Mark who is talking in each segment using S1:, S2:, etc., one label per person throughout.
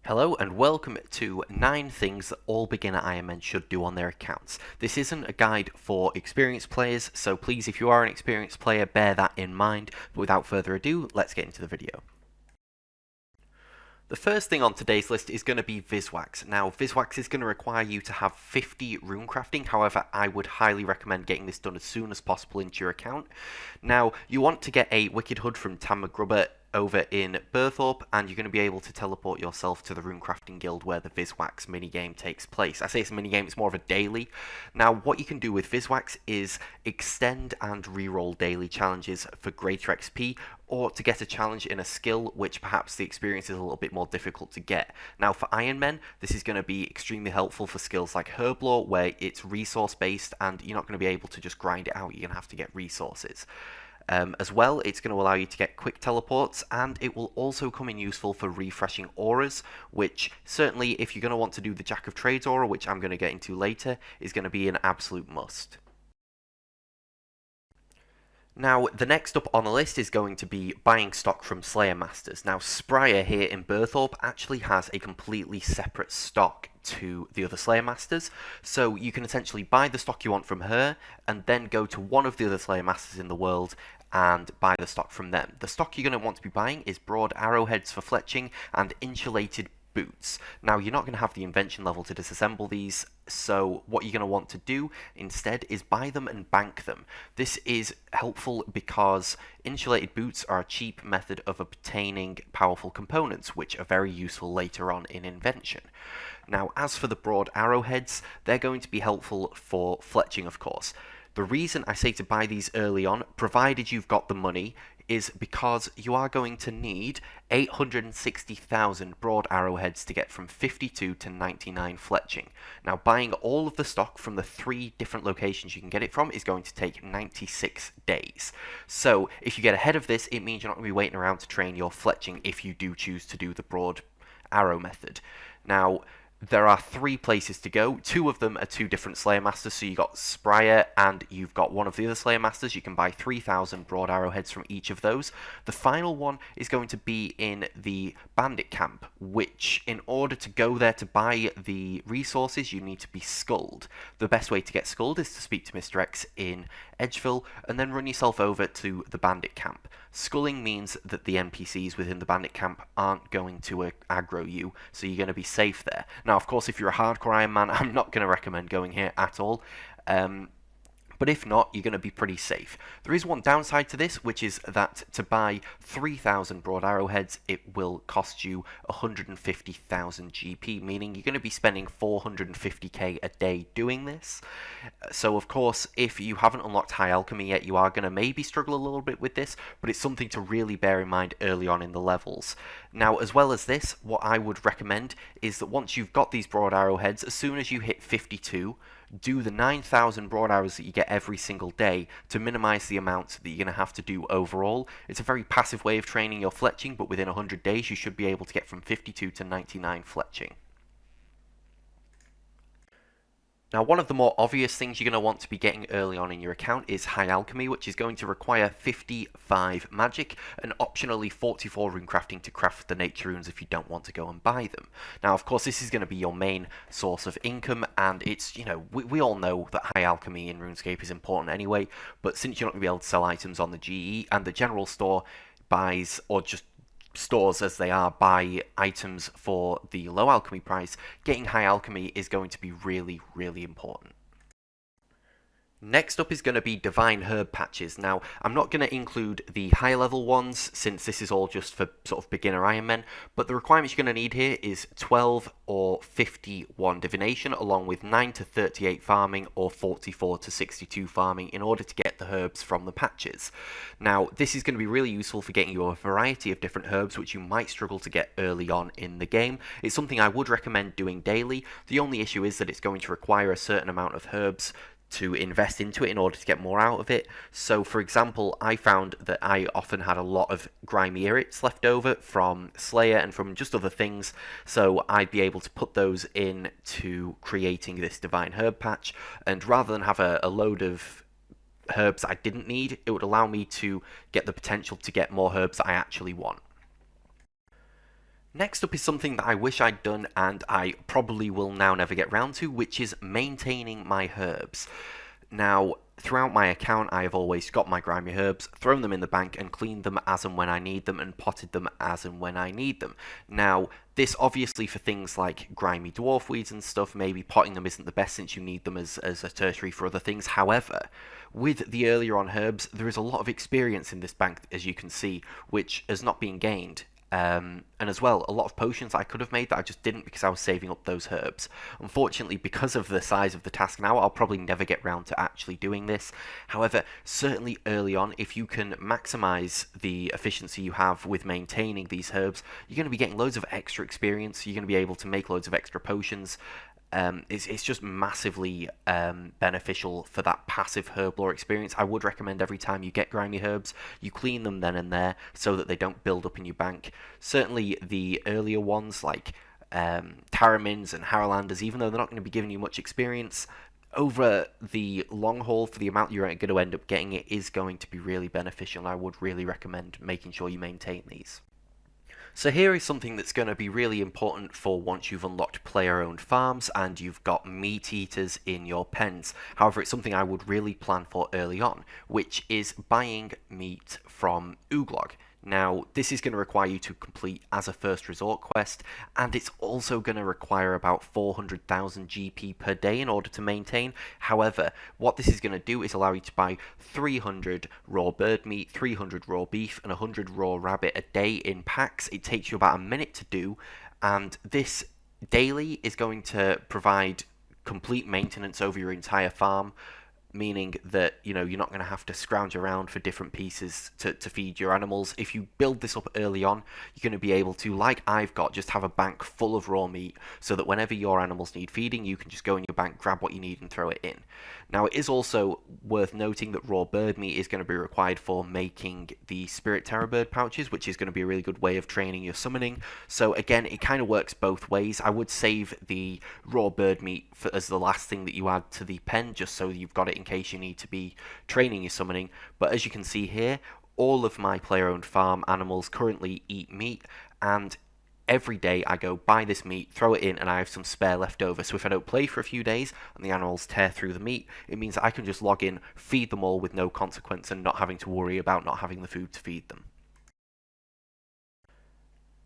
S1: Hello and welcome to 9 things that all beginner Ironmen should do on their accounts. This isn't a guide for experienced players, so please, if you are an experienced player, bear that in mind. But without further ado, let's get into the video. The first thing on today's list is going to be Viswax. Now, Viswax is going to require you to have 50 rune crafting, however, I would highly recommend getting this done as soon as possible into your account. Now, you want to get a Wicked Hood from Tamaggrubber over in Burthorpe, and you're going to be able to teleport yourself to the Rune Crafting Guild where the Viswax minigame takes place. I say it's a minigame, it's more of a daily. Now, what you can do with Viswax is extend and reroll daily challenges for greater XP, or to get a challenge in a skill which perhaps the experience is a little bit more difficult to get. Now, for Ironmen, this is going to be extremely helpful for skills like Herblore, where it's resource based and you're not going to be able to just grind it out, you're going to have to get resources. As well, it's going to allow you to get quick teleports, and it will also come in useful for refreshing auras, which certainly, if you're going to want to do the Jack of Trades aura, which I'm going to get into later, is going to be an absolute must. Now, the next up on the list is going to be buying stock from Slayer Masters. Now, Spryer here in Burthorpe actually has a completely separate stock to the other Slayer Masters, so you can essentially buy the stock you want from her, and then go to one of the other Slayer Masters in the world and buy the stock from them. The stock you're going to want to be buying is broad arrowheads for fletching and insulated boots. Now, you're not going to have the invention level to disassemble these, so what you're going to want to do instead is buy them and bank them. This is helpful because insulated boots are a cheap method of obtaining powerful components, which are very useful later on in invention. Now, as for the broad arrowheads, they're going to be helpful for fletching, of course. The reason I say to buy these early on, provided you've got the money, is because you are going to need 860,000 broad arrowheads to get from 52 to 99 fletching. Now, buying all of the stock from the 3 different locations you can get it from is going to take 96 days. So, if you get ahead of this, it means you're not going to be waiting around to train your fletching if you do choose to do the broad arrow method. Now, there are 3 places to go. 2 of them are 2 different Slayer Masters, so you've got Spryer and you've got one of the other Slayer Masters. You can buy 3,000 broad arrowheads from each of those. The final one is going to be in the Bandit Camp, which, in order to go there to buy the resources, you need to be skulled. The best way to get skulled is to speak to Mr. X in Edgeville, and then run yourself over to the Bandit Camp. Sculling means that the NPCs within the Bandit Camp aren't going to aggro you, so you're going to be safe there. Now, of course, if you're a hardcore Iron Man, I'm not going to recommend going here at all. But if not, you're going to be pretty safe. There is one downside to this, which is that to buy 3,000 broad arrowheads, it will cost you 150,000 GP, meaning you're going to be spending 450k a day doing this. So, of course, if you haven't unlocked High Alchemy yet, you are going to maybe struggle a little bit with this, but it's something to really bear in mind early on in the levels. Now, as well as this, what I would recommend is that once you've got these broad arrowheads, as soon as you hit 52, do the 9,000 broad arrows that you get every single day to minimize the amount that you're going to have to do overall. It's a very passive way of training your fletching, but within 100 days you should be able to get from 52 to 99 fletching. Now, one of the more obvious things you're going to want to be getting early on in your account is High Alchemy, which is going to require 55 magic and optionally 44 rune crafting to craft the nature runes if you don't want to go and buy them. Now, of course, this is going to be your main source of income, and it's, you know, we all know that High Alchemy in RuneScape is important anyway, but since you're not going to be able to sell items on the GE and the general store buys, or just stores as they are, buy items for the low alchemy price, getting high alchemy is going to be really, really important. Next up is going to be Divine Herb Patches. Now, I'm not going to include the high level ones since this is all just for sort of beginner Ironmen, but the requirements you're going to need here is 12 or 51 Divination, along with 9 to 38 farming or 44 to 62 farming in order to get the herbs from the patches. Now, this is going to be really useful for getting you a variety of different herbs which you might struggle to get early on in the game. It's something I would recommend doing daily. The only issue is that it's going to require a certain amount of herbs to invest into it in order to get more out of it. So, for example, I found that I often had a lot of grimy irrits left over from Slayer and from just other things, so I'd be able to put those into creating this Divine Herb Patch, and rather than have a load of herbs I didn't need, it would allow me to get the potential to get more herbs that I actually want. Next up is something that I wish I'd done and I probably will now never get round to, which is maintaining my herbs. Now, throughout my account, I have always got my grimy herbs, thrown them in the bank, and cleaned them as and when I need them, and potted them as and when I need them. Now, this obviously for things like grimy dwarf weeds and stuff, maybe potting them isn't the best since you need them as a tertiary for other things. However, with the earlier on herbs, there is a lot of experience in this bank, as you can see, which has not been gained. And as well, a lot of potions I could have made that I just didn't because I was saving up those herbs. Unfortunately, because of the size of the task now, I'll probably never get round to actually doing this. However, certainly early on, if you can maximize the efficiency you have with maintaining these herbs, you're going to be getting loads of extra experience, you're going to be able to make loads of extra potions. It's just massively beneficial for that passive herb lore experience. I would recommend every time you get grimy herbs, you clean them then and there so that they don't build up in your bank. Certainly the earlier ones like Taramins and Harrowlanders, even though they're not going to be giving you much experience, over the long haul for the amount you're going to end up getting, it is going to be really beneficial, and I would really recommend making sure you maintain these. So here is something that's going to be really important for once you've unlocked player-owned farms and you've got meat eaters in your pens. However, it's something I would really plan for early on, which is buying meat from Ooglog. Now, this is going to require you to complete as a first resort quest, and it's also going to require about 400,000 GP per day in order to maintain. However, what this is going to do is allow you to buy 300 raw bird meat, 300 raw beef, and 100 raw rabbit a day in packs. It takes you about a minute to do, and this daily is going to provide complete maintenance over your entire farm, meaning that, you know, you're not going to have to scrounge around for different pieces to feed your animals. If you build this up early on, you're going to be able to, like I've got, just have a bank full of raw meat so that whenever your animals need feeding, you can just go in your bank, grab what you need and throw it in. Now, it is also worth noting that raw bird meat is going to be required for making the Spirit Terror Bird pouches, which is going to be a really good way of training your summoning. So again, it kind of works both ways. I would save the raw bird meat as the last thing that you add to the pen, just so you've got it in case you need to be training your summoning. But as you can see here, all of my player-owned farm animals currently eat meat, and every day I go buy this meat, throw it in, and I have some spare left over. So if I don't play for a few days and the animals tear through the meat, it means that I can just log in, feed them all with no consequence and not having to worry about not having the food to feed them.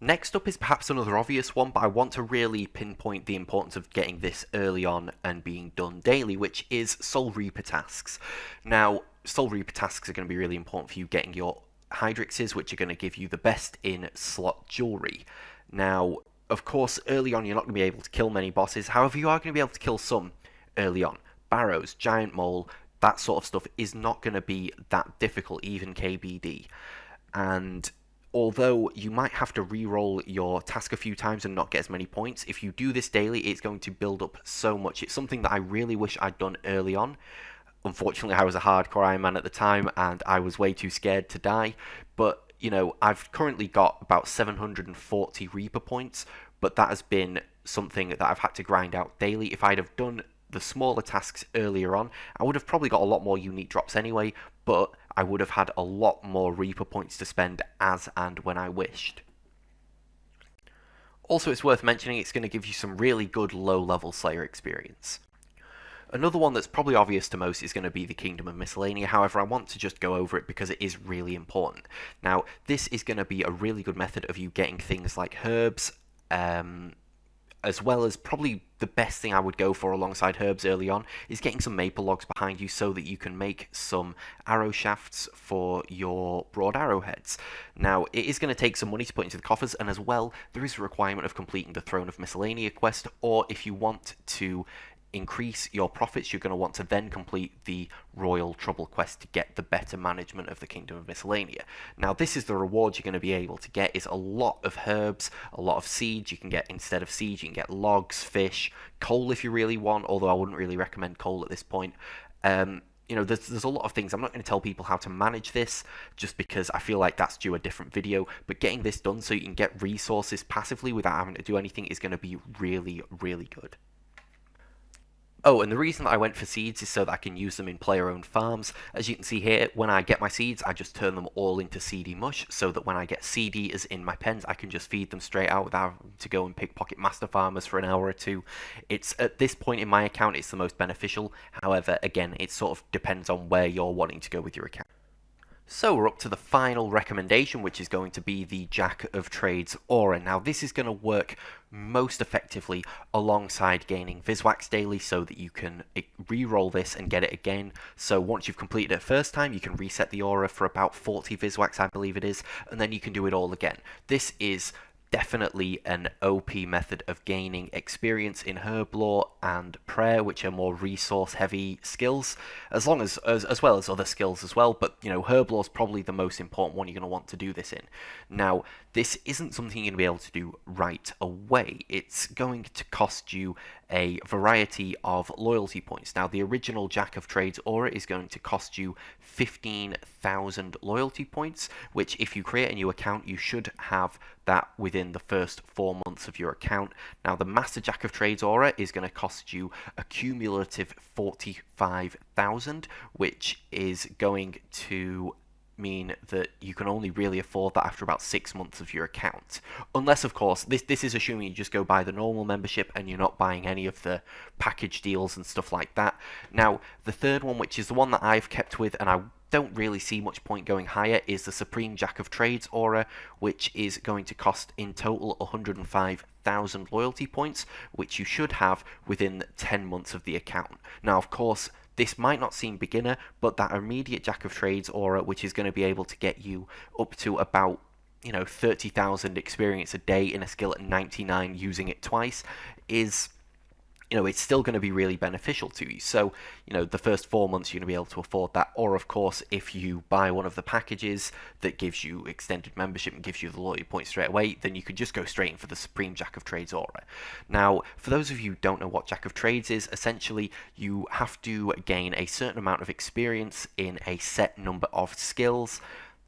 S1: Next up is perhaps another obvious one, but I want to really pinpoint the importance of getting this early on and being done daily, which is Soul Reaper tasks. Now, Soul Reaper tasks are going to be really important for you getting your Hydrixes, which are going to give you the best in slot jewelry. Now, of course, early on you're not going to be able to kill many bosses, however you are going to be able to kill some early on. Barrows, Giant Mole, that sort of stuff is not going to be that difficult, even KBD. And although you might have to re-roll your task a few times and not get as many points, if you do this daily, it's going to build up so much. It's something that I really wish I'd done early on. Unfortunately, I was a hardcore Ironman at the time, and I was way too scared to die. But, you know, I've currently got about 740 Reaper points, but that has been something that I've had to grind out daily. If I'd have done the smaller tasks earlier on, I would have probably got a lot more unique drops anyway, but I would have had a lot more Reaper points to spend as and when I wished. Also, it's worth mentioning it's going to give you some really good low-level Slayer experience. Another one that's probably obvious to most is going to be the Kingdom of Miscellaneous. However, I want to just go over it because it is really important. Now, this is going to be a really good method of you getting things like herbs, as well as probably the best thing I would go for alongside herbs early on is getting some maple logs behind you so that you can make some arrow shafts for your broad arrowheads. Now, it is going to take some money to put into the coffers, and as well, there is a requirement of completing the Throne of Miscellaneous quest, or if you want to increase your profits, you're going to want to then complete the Royal Trouble quest to get the better management of the Kingdom of Miscellaneous. Now, this is the reward you're going to be able to get, is a lot of herbs, a lot of seeds. You can get, instead of seeds, you can get logs, fish, coal if you really want, although I wouldn't really recommend coal at this point. You know, there's a lot of things. I'm not going to tell people how to manage this, just because I feel like that's due a different video, but getting this done so you can get resources passively without having to do anything is going to be really, really good. Oh, and the reason that I went for seeds is so that I can use them in player-owned farms. As you can see here, when I get my seeds, I just turn them all into seedy mush, so that when I get seed eaters in my pens, I can just feed them straight out without having to go and pickpocket master farmers for an hour or two. It's at this point in my account, it's the most beneficial. However, again, it sort of depends on where you're wanting to go with your account. So we're up to the final recommendation, which is going to be the Jack of Trades aura. Now this is going to work most effectively alongside gaining Viswax daily, so that you can re-roll this and get it again. So once you've completed it first time, you can reset the aura for about 40 Viswax, I believe it is, and then you can do it all again. This is definitely an OP method of gaining experience in herb lore and prayer, which are more resource heavy skills, as well as other skills as well. But you know, herb lore is probably the most important one you're going to want to do this in. Now this isn't something you're going to be able to do right away. It's going to cost you a variety of loyalty points. Now the original Jack of Trades aura is going to cost you 15,000 loyalty points, which if you create a new account, you should have that within the first 4 months of your account. Now the Master Jack of Trades aura is going to cost you a cumulative 45,000, which is going to mean that you can only really afford that after about 6 months of your account. Unless, of course, this is assuming you just go buy the normal membership and you're not buying any of the package deals and stuff like that. Now, the third one, which is the one that I've kept with, and I don't really see much point going higher, is the Supreme Jack of Trades aura, which is going to cost in total 105,000 loyalty points, which you should have within 10 months of the account. Now, of course, this might not seem beginner, but that immediate Jack of Trades aura, which is going to be able to get you up to about 30,000 experience a day in a skill at 99 using it twice, is it's still going to be really beneficial to you. So, the first 4 months you're going to be able to afford that. Or, of course, if you buy one of the packages that gives you extended membership and gives you the loyalty points straight away, then you could just go straight in for the Supreme Jack of Trades aura. Now, for those of you who don't know what Jack of Trades is, essentially you have to gain a certain amount of experience in a set number of skills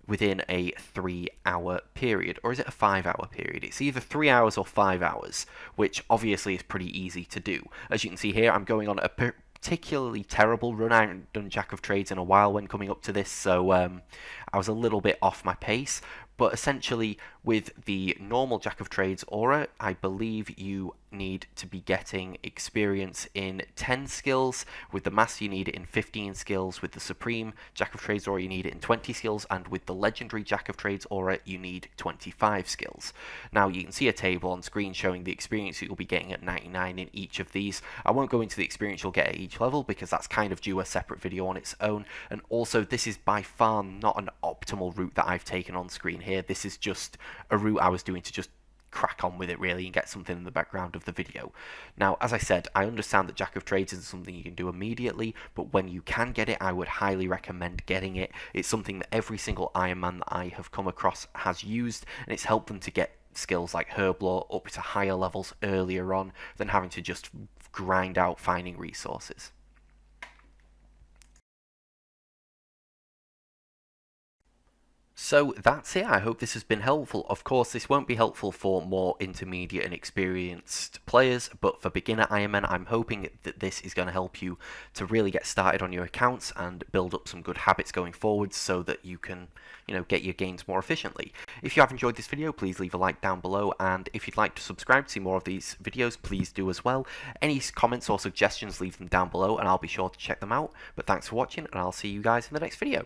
S1: within a 3-hour period. Or is it a 5-hour period? It's either 3 hours or 5 hours, which obviously is pretty easy to do. As you can see here, I'm going on a particularly terrible run. I haven't done Jack of Trades in a while when coming up to this, so I was a little bit off my pace. But essentially, with the normal Jack of Trades aura, I believe you need to be getting experience in 10 skills. With the Master, you need it in 15 skills. With the Supreme Jack of Trades aura, you need it in 20 skills. And with the Legendary Jack of Trades aura, you need 25 skills. Now, you can see a table on screen showing the experience you'll be getting at 99 in each of these. I won't go into the experience you'll get at each level, because that's kind of due a separate video on its own. And also, this is by far not an optimal route that I've taken on screen here. This is just a route I was doing to just crack on with it really and get something in the background of the video. Now, as I said, I understand that Jack of Trades isn't something you can do immediately, but when you can get it, I would highly recommend getting it. It's something that every single Ironman that I have come across has used, and it's helped them to get skills like herb lore up to higher levels earlier on than having to just grind out finding resources. So that's it. I hope this has been helpful. Of course, this won't be helpful for more intermediate and experienced players, but for beginner Ironmen, I'm hoping that this is going to help you to really get started on your accounts and build up some good habits going forward, so that you can, get your gains more efficiently. If you have enjoyed this video, please leave a like down below, and if you'd like to subscribe to see more of these videos, please do as well. Any comments or suggestions, leave them down below, and I'll be sure to check them out. But thanks for watching, and I'll see you guys in the next video.